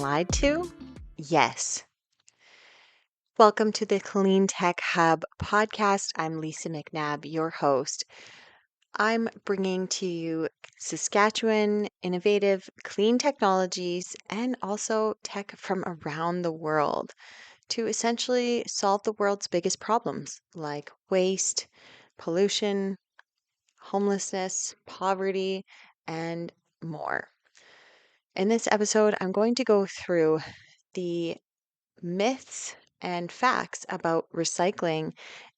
lied to? Yes. Welcome to the Clean Tech Hub podcast. I'm Lisa McNabb, your host. I'm bringing to you Saskatchewan innovative clean technologies and also tech from around the world to essentially solve the world's biggest problems like waste, pollution, homelessness, poverty, and more. In this episode, I'm going to go through the myths and facts about recycling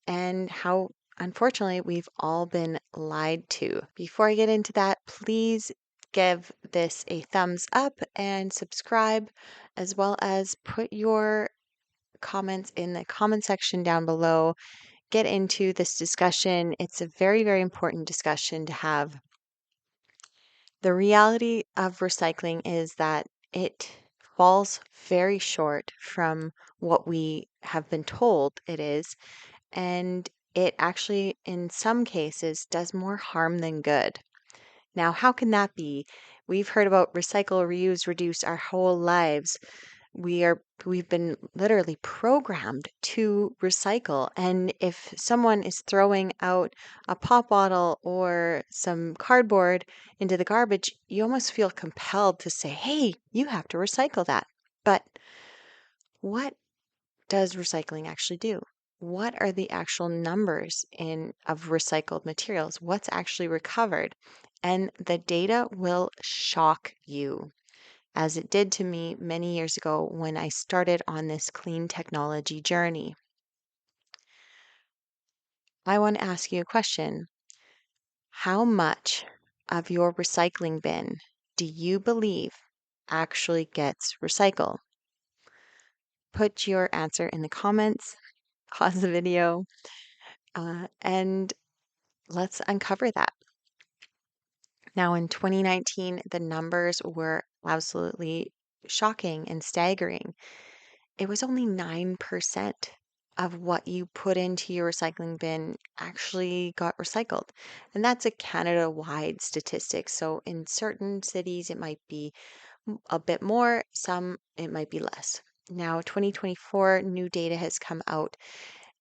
and how, unfortunately, we've all been lied to. Before I get into that, please give this a thumbs up and subscribe, as well as put your comments in the comment section down below. Get into this discussion. It's a very, very important discussion to have. The reality of recycling is that it falls very short from what we have been told it is, and it actually, in some cases, does more harm than good. Now, how can that be? We've heard about recycle, reuse, reduce our whole lives. We've been literally programmed to recycle. And if someone is throwing out a pop bottle or some cardboard into the garbage, you almost feel compelled to say, "Hey, you have to recycle that." But what does recycling actually do? What are the actual numbers of recycled materials? What's actually recovered? And the data will shock you, as it did to me many years ago when I started on this clean technology journey. I want to ask you a question. How much of your recycling bin do you believe actually gets recycled? Put your answer in the comments, pause the video, and let's uncover that. Now, in 2019, the numbers were absolutely shocking and staggering. It was only 9% of what you put into your recycling bin actually got recycled. And that's a Canada-wide statistic. So in certain cities, it might be a bit more, some it might be less. Now, 2024 new data has come out,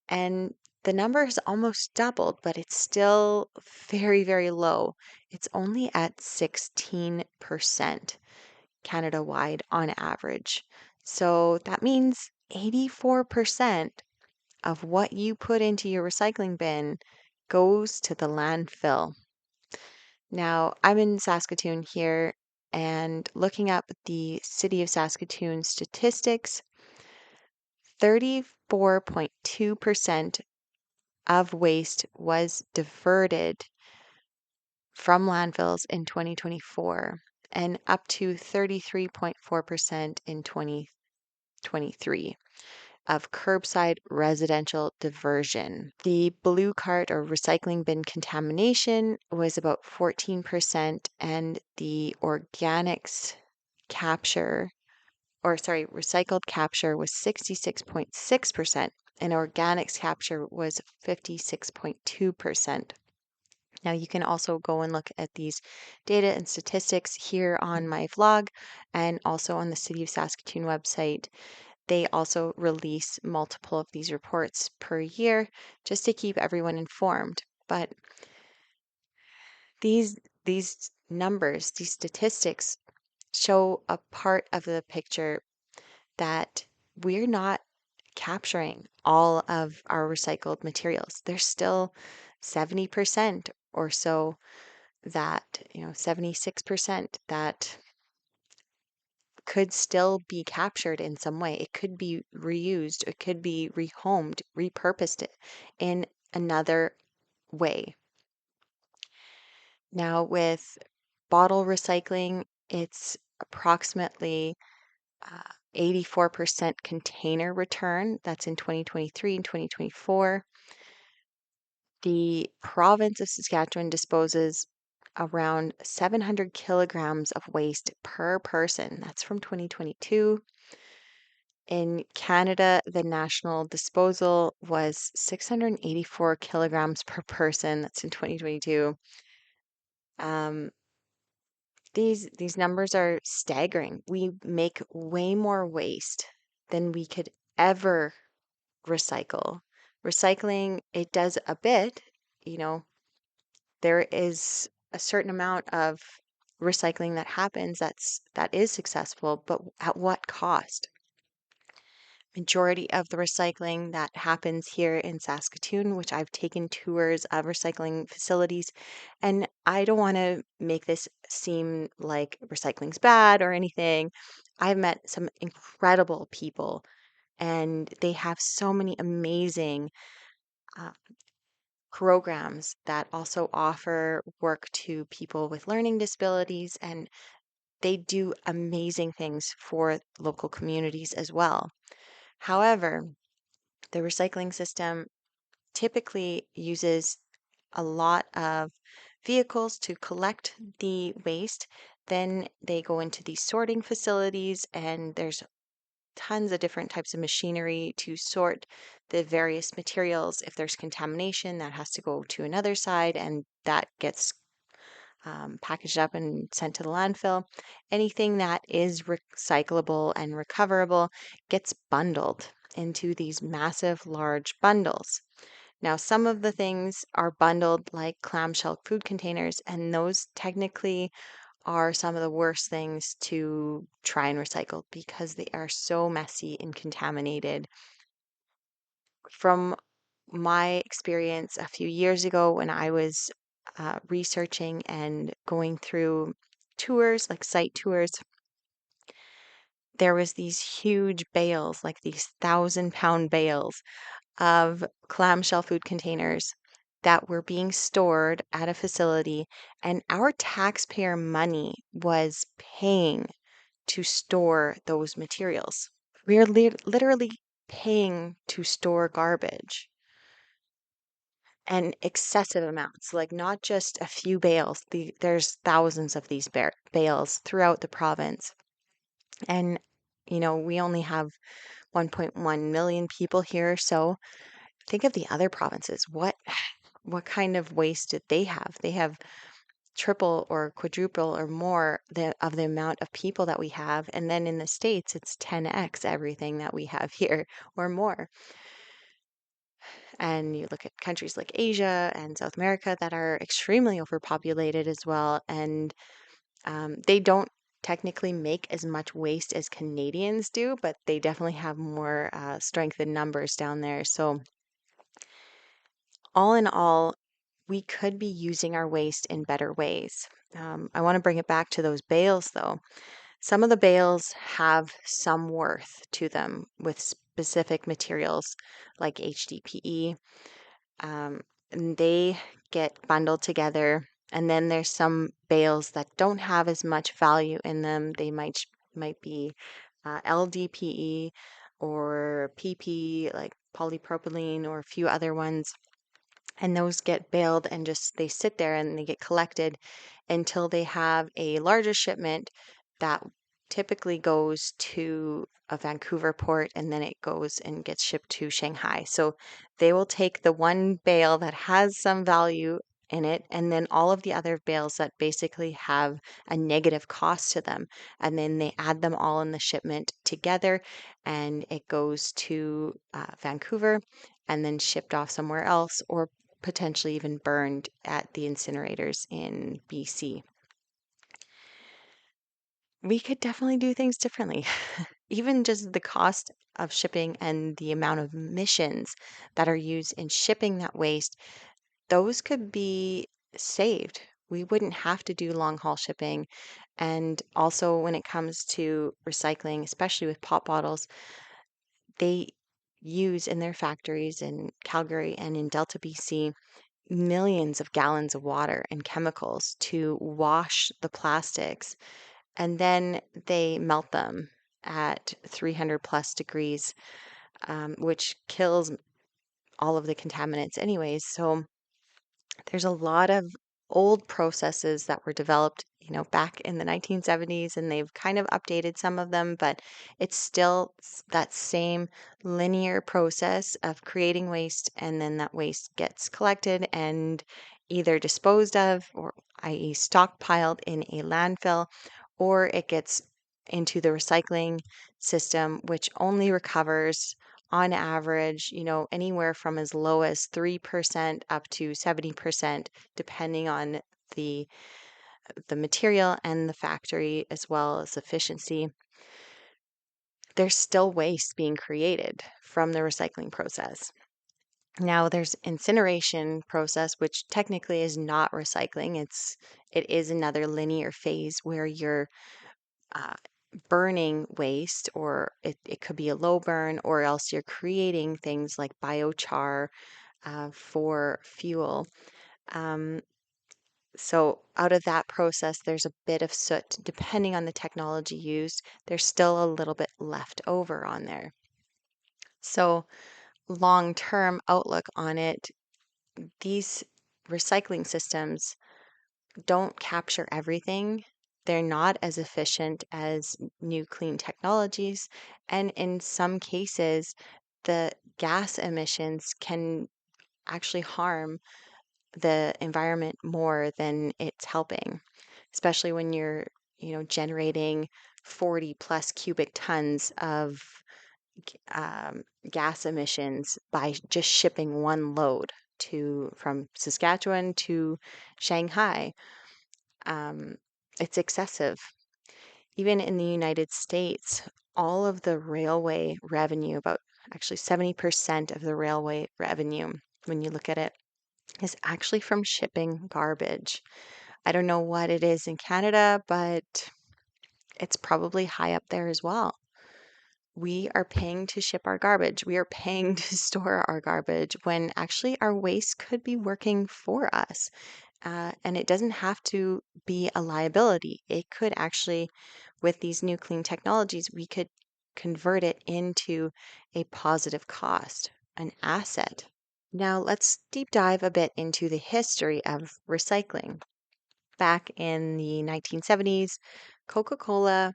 and the number has almost doubled, but it's still very, very low. It's only at 16% Canada-wide on average. So that means 84% of what you put into your recycling bin goes to the landfill. Now, I'm in Saskatoon here, and looking up the City of Saskatoon statistics, 34.2% of waste was diverted from landfills in 2024 and up to 33.4% in 2023 of curbside residential diversion. The blue cart or recycling bin contamination was about 14%, and the recycled capture was 66.6%, and organics capture was 56.2%. Now, you can also go and look at these data and statistics here on my vlog and also on the City of Saskatoon website. They also release multiple of these reports per year just to keep everyone informed. But these numbers, these statistics show a part of the picture that we're not capturing all of our recycled materials. There's still 70% or so that, 76% that could still be captured in some way. It could be reused, it could be rehomed, repurposed in another way. Now, with bottle recycling, it's approximately 84% container return. That's in 2023 and 2024. The province of Saskatchewan disposes around 700 kilograms of waste per person. That's from 2022. In Canada, the national disposal was 684 kilograms per person. That's in 2022. These numbers are staggering. We make way more waste than we could ever recycle. Recycling, it does a bit, you know, there is a certain amount of recycling that happens that is successful, but at what cost? Majority of the recycling that happens here in Saskatoon, which I've taken tours of recycling facilities, and I don't want to make this seem like recycling's bad or anything. I've met some incredible people, and they have so many amazing uh, programs that also offer work to people with learning disabilities, and they do amazing things for local communities as well. However, the recycling system typically uses a lot of vehicles to collect the waste. Then they go into these sorting facilities, and there's tons of different types of machinery to sort the various materials. If there's contamination, that has to go to another side, and that gets packaged up and sent to the landfill. Anything that is recyclable and recoverable gets bundled into these massive, large bundles. Now, some of the things are bundled like clamshell food containers, and those technically are some of the worst things to try and recycle because they are so messy and contaminated. From my experience a few years ago when I was researching and going through tours, like site tours, there was these huge bales, like these 1,000-pound bales of clamshell food containers that were being stored at a facility, and our taxpayer money was paying to store those materials. We are literally paying to store garbage and excessive amounts, like not just a few bales. There's thousands of these bales throughout the province. And, we only have 1.1 million people here. So think of the other provinces. What kind of waste did they have? They have triple or quadruple or more of the amount of people that we have. And then in the States, it's 10x everything that we have here or more. And you look at countries like Asia and South America that are extremely overpopulated as well. And they don't technically make as much waste as Canadians do, but they definitely have more strength in numbers down there. So, all in all, we could be using our waste in better ways. I want to bring it back to those bales, though. Some of the bales have some worth to them with specific materials like HDPE. And they get bundled together. And then there's some bales that don't have as much value in them. They might be LDPE or PP, like polypropylene, or a few other ones, and those get baled and just they sit there and they get collected until they have a larger shipment that typically goes to a Vancouver port, and then it goes and gets shipped to Shanghai. So they will take the one bale that has some value in it, and then all of the other bales that basically have a negative cost to them, and then they add them all in the shipment together, and it goes to Vancouver and then shipped off somewhere else, or potentially even burned at the incinerators in BC. We could definitely do things differently. Even just the cost of shipping and the amount of emissions that are used in shipping that waste, those could be saved. We wouldn't have to do long haul shipping. And also, when it comes to recycling, especially with pop bottles, they use in their factories in Calgary and in Delta, BC, millions of gallons of water and chemicals to wash the plastics, and then they melt them at 300 plus degrees, which kills all of the contaminants anyways. So there's a lot of old processes that were developed, back in the 1970s, and they've kind of updated some of them, but it's still that same linear process of creating waste, and then that waste gets collected and either disposed of or i.e., stockpiled in a landfill, or it gets into the recycling system, which only recovers on average, anywhere from as low as 3% up to 70%, depending on the the material and the factory as well as efficiency. There's still waste being created from the recycling process. Now there's incineration process, which technically is not recycling. It is another linear phase where you're uh, burning waste, or it could be a low burn, or else you're creating things like biochar for fuel. Um, so out of that process, there's a bit of soot. Depending on the technology used, there's still a little bit left over on there. So long-term outlook on it, these recycling systems don't capture everything. They're not as efficient as new clean technologies. And in some cases, the gas emissions can actually harm the environment more than it's helping, especially when you're, generating 40 plus cubic tons of gas emissions by just shipping one load from Saskatchewan to Shanghai. Um, it's excessive. Even in the United States, all of the railway revenue, about actually 70% of the railway revenue, when you look at it, is actually from shipping garbage. I don't know what it is in Canada, but it's probably high up there as well. We are paying to ship our garbage. We are paying to store our garbage when actually our waste could be working for us. And it doesn't have to be a liability. It could actually, with these new clean technologies, we could convert it into a positive cost, an asset. Now, let's deep dive a bit into the history of recycling. Back in the 1970s, Coca-Cola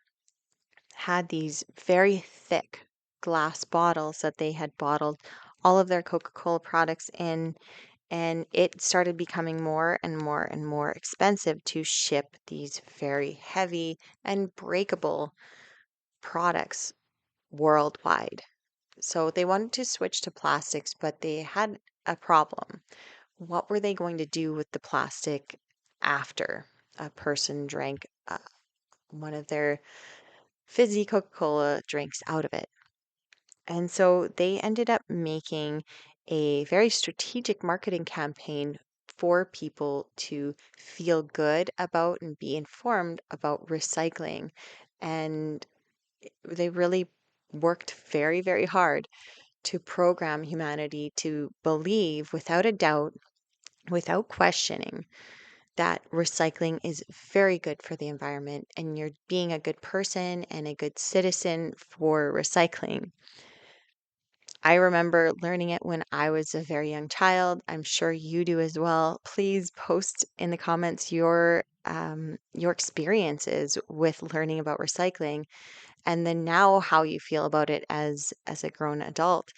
had these very thick glass bottles that they had bottled all of their Coca-Cola products in, and it started becoming more and more and more expensive to ship these very heavy and breakable products worldwide. So they wanted to switch to plastics, but they had a problem. What were they going to do with the plastic after a person drank one of their fizzy Coca-Cola drinks out of it? And so they ended up making a very strategic marketing campaign for people to feel good about and be informed about recycling. And they really worked very, very hard to program humanity to believe without a doubt, without questioning, that recycling is very good for the environment and you're being a good person and a good citizen for recycling. I remember learning it when I was a very young child. I'm sure you do as well. Please post in the comments your experiences with learning about recycling, and then now how you feel about it as a grown adult.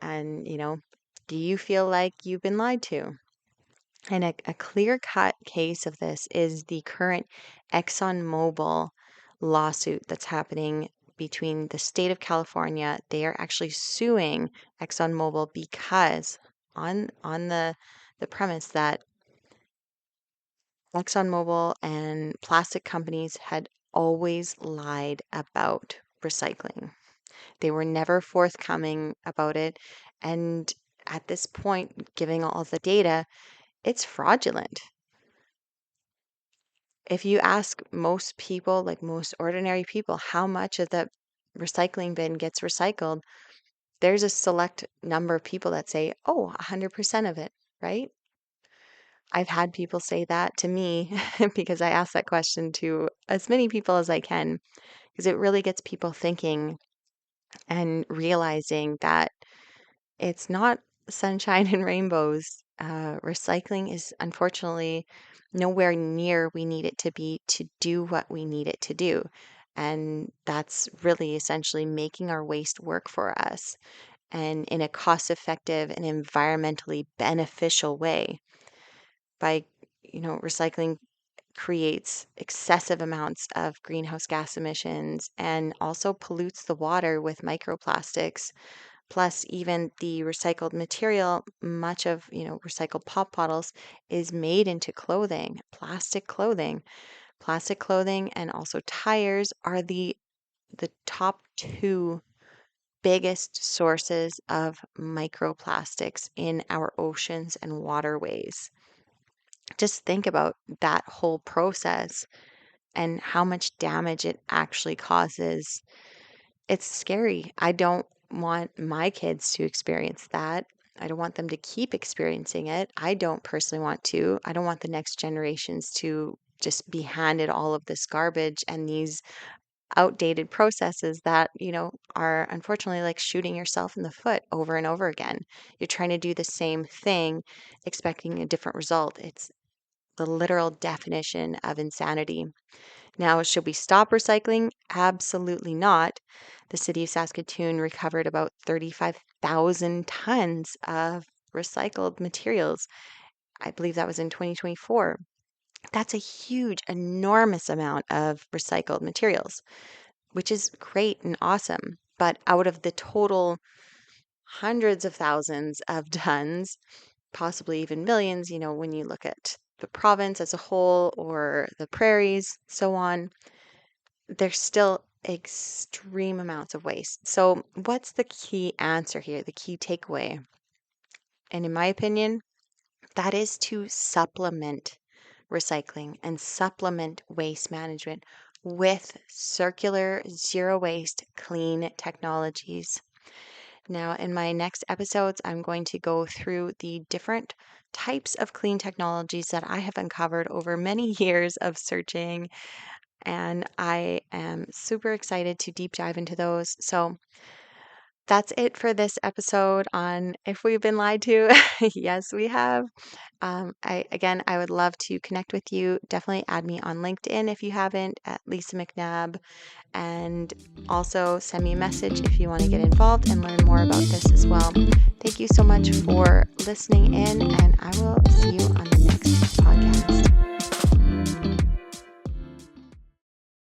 And do you feel like you've been lied to? And a clear-cut case of this is the current ExxonMobil lawsuit that's happening between the state of California. They are actually suing ExxonMobil because on the premise that ExxonMobil and plastic companies had always lied about recycling. They were never forthcoming about it. And at this point, giving all the data, it's fraudulent. If you ask most people, like most ordinary people, how much of the recycling bin gets recycled, there's a select number of people that say, oh, 100% of it, right? I've had people say that to me because I ask that question to as many people as I can, because it really gets people thinking and realizing that it's not sunshine and rainbows. Recycling is unfortunately nowhere near we need it to be to do what we need it to do. And that's really essentially making our waste work for us and in a cost effective and environmentally beneficial way by, recycling creates excessive amounts of greenhouse gas emissions and also pollutes the water with microplastics. Plus, even the recycled material, much of, recycled pop bottles is made into clothing, plastic clothing. Plastic clothing and also tires are the top two biggest sources of microplastics in our oceans and waterways. Just think about that whole process and how much damage it actually causes. It's scary. I don't want my kids to experience that. I don't want them to keep experiencing it. I don't personally want to. I don't want the next generations to just be handed all of this garbage and these outdated processes that, are unfortunately like shooting yourself in the foot over and over again. You're trying to do the same thing, expecting a different result. It's the literal definition of insanity. Now, should we stop recycling? Absolutely not. The city of Saskatoon recovered about 35,000 tons of recycled materials. I believe that was in 2024. That's a huge, enormous amount of recycled materials, which is great and awesome. But out of the total hundreds of thousands of tons, possibly even millions, when you look at the province as a whole or the prairies, so on, there's still extreme amounts of waste. So, what's the key answer here, the key takeaway? And in my opinion, that is to supplement recycling and supplement waste management with circular, zero waste, clean technologies. Now, in my next episodes, I'm going to go through the different types of clean technologies that I have uncovered over many years of searching, and I am super excited to deep dive into those. So, that's it for this episode on If We've Been Lied to. Yes, we have. I would love to connect with you. Definitely add me on LinkedIn if you haven't, at Lisa McNabb, and also send me a message if you want to get involved and learn more about this as well. Thank you so much for listening in, and I will see you on the next podcast.